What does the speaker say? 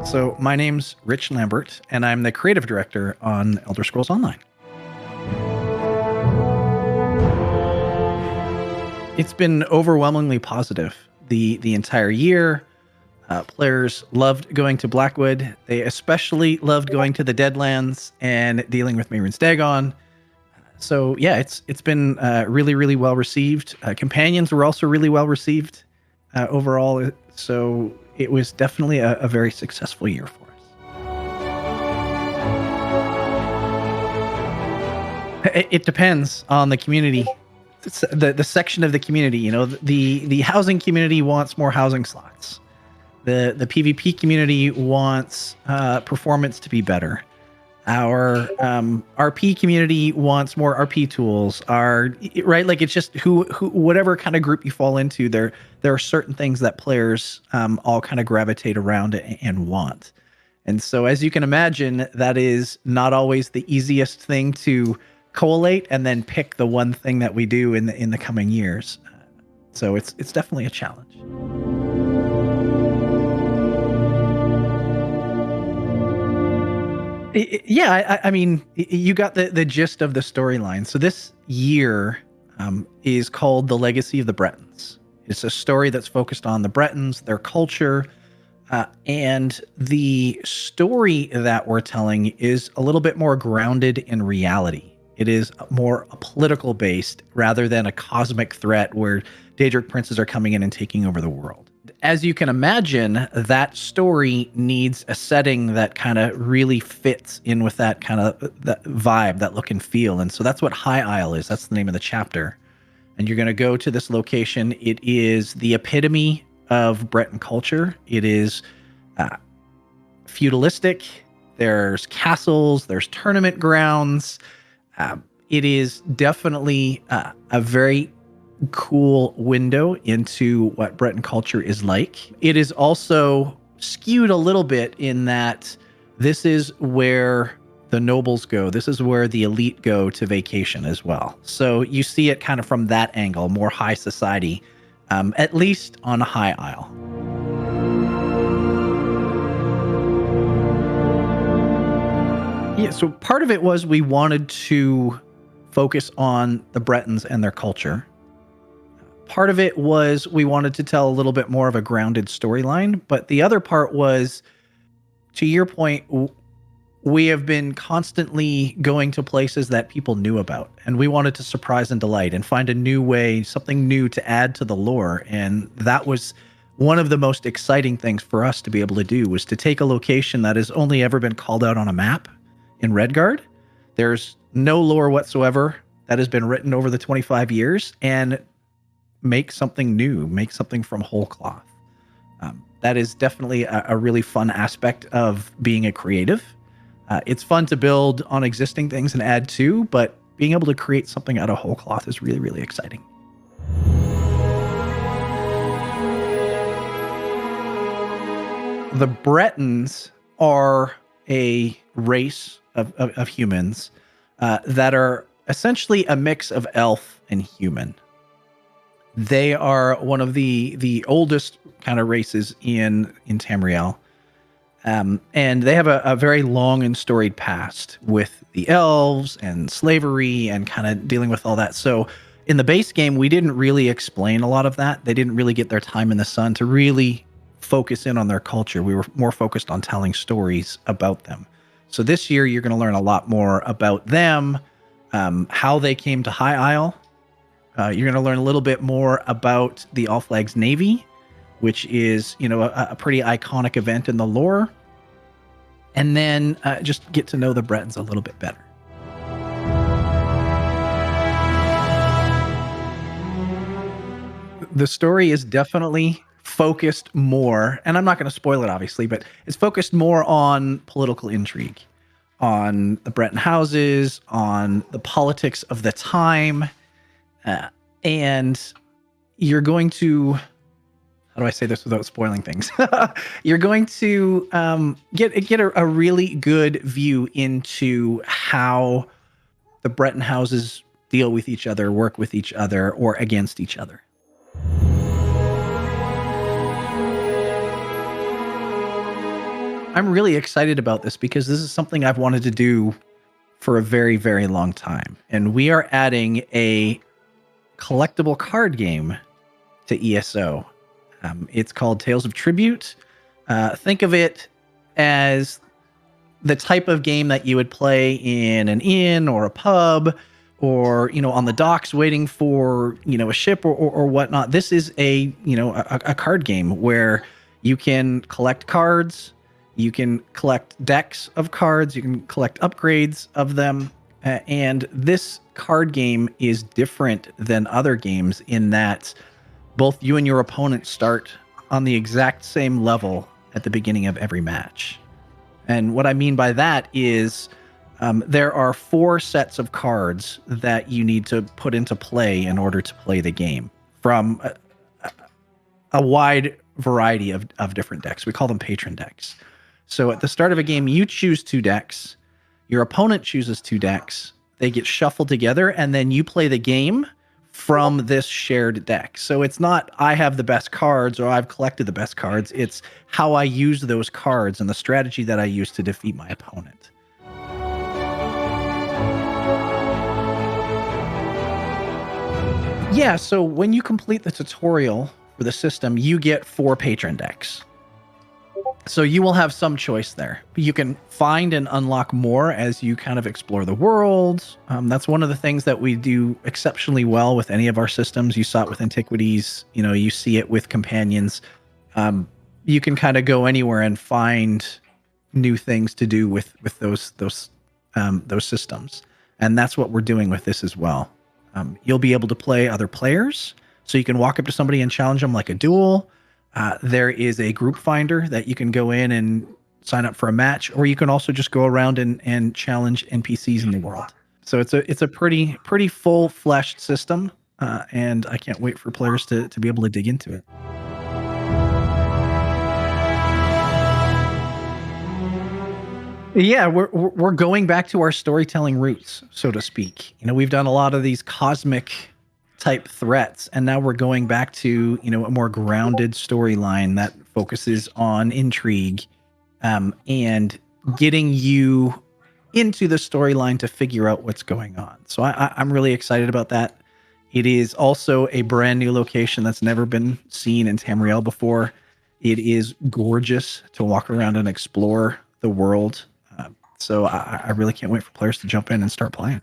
So my name's Rich Lambert, and I'm the creative director on Elder Scrolls Online. It's been overwhelmingly positive the entire year. Players loved going to Blackwood. They especially loved going to the Deadlands and dealing with Mehrunes Dagon. So yeah, it's been really, really well received. Companions were also really well received overall. So it was definitely a very successful year for us. It depends on the community. It's the section of the community. You know, the housing community wants more housing slots. The PvP community wants performance to be better. Our RP community wants more RP tools. Right, like it's just who whatever kind of group you fall into, there are certain things that players all kind of gravitate around and want. And so, as you can imagine, that is not always the easiest thing to collate and then pick the one thing that we do in the coming years. So it's definitely a challenge. Yeah, I mean, you got the gist of the storyline. So this year is called The Legacy of the Bretons. It's a story that's focused on the Bretons, their culture, and the story that we're telling is a little bit more grounded in reality. It is more political based rather than a cosmic threat where Daedric princes are coming in and taking over the world. As you can imagine, that story needs a setting that kind of really fits in with that kind of that vibe, that look and feel. And so that's what High Isle is. That's the name of the chapter. And you're going to go to this location. It is the epitome of Breton culture. It is feudalistic. There's castles. There's tournament grounds. It is definitely a very cool window into what Breton culture is like. It is also skewed a little bit in that this is where the nobles go. This is where the elite go to vacation as well. So you see it kind of from that angle, more high society, at least on High Isle. Yeah, so part of it was we wanted to focus on the Bretons and their culture. Part of it was we wanted to tell a little bit more of a grounded storyline, but the other part was, to your point, we have been constantly going to places that people knew about, and we wanted to surprise and delight and find a new way, something new to add to the lore. And that was one of the most exciting things for us to be able to do, was to take a location that has only ever been called out on a map in Redguard. There's no lore whatsoever that has been written over the 25 years, and make something new, make something from whole cloth. That is definitely a really fun aspect of being a creative. It's fun to build on existing things and add to, but being able to create something out of whole cloth is really, really exciting. The Bretons are a race of humans that are essentially a mix of elf and human. They are one of the oldest kind of races in Tamriel. And they have a very long and storied past with the elves and slavery and kind of dealing with all that. So in the base game, we didn't really explain a lot of that. They didn't really get their time in the sun to really focus in on their culture. We were more focused on telling stories about them. So this year, you're going to learn a lot more about them, how they came to High Isle. You're going to learn a little bit more about the All Flags Navy, which is, you know, a pretty iconic event in the lore. And then just get to know the Bretons a little bit better. The story is definitely focused more, and I'm not going to spoil it, obviously, but it's focused more on political intrigue, on the Breton houses, on the politics of the time. And you're going to, how do I say this without spoiling things? You're going to get a really good view into how the Breton houses deal with each other, work with each other, or against each other. I'm really excited about this because this is something I've wanted to do for a very, very long time. And we are adding a collectible card game to ESO. It's called Tales of Tribute. Think of it as the type of game that you would play in an inn or a pub, or on the docks waiting for a ship or whatnot. This is a card game where you can collect cards, you can collect decks of cards, you can collect upgrades of them, and this card game is different than other games in that both you and your opponent start on the exact same level at the beginning of every match. And what I mean by that is there are 4 sets of cards that you need to put into play in order to play the game from a wide variety of different decks. We call them patron decks. So at the start of a game, you choose 2 decks. Your opponent chooses 2 decks. They get shuffled together, and then you play the game from this shared deck. So it's not I have the best cards or I've collected the best cards. It's how I use those cards and the strategy that I use to defeat my opponent. Yeah, so when you complete the tutorial for the system, you get 4 patron decks. So you will have some choice there. You can find and unlock more as you kind of explore the world. That's one of the things that we do exceptionally well with any of our systems. You saw it with Antiquities. You see it with Companions. You can kind of go anywhere and find new things to do with those systems, and that's what we're doing with this as well. You'll be able to play other players, so you can walk up to somebody and challenge them like a duel. There is a group finder that you can go in and sign up for a match, or you can also just go around and challenge NPCs in the world. So it's a pretty full-fleshed system, and I can't wait for players to be able to dig into it. Yeah, we're going back to our storytelling roots, so to speak. We've done a lot of these cosmic type threats, and now we're going back to a more grounded storyline that focuses on intrigue, and getting you into the storyline to figure out what's going on. So I'm really excited about that. It is also a brand new location that's never been seen in Tamriel before. It is gorgeous to walk around and explore the world. So I really can't wait for players to jump in and start playing.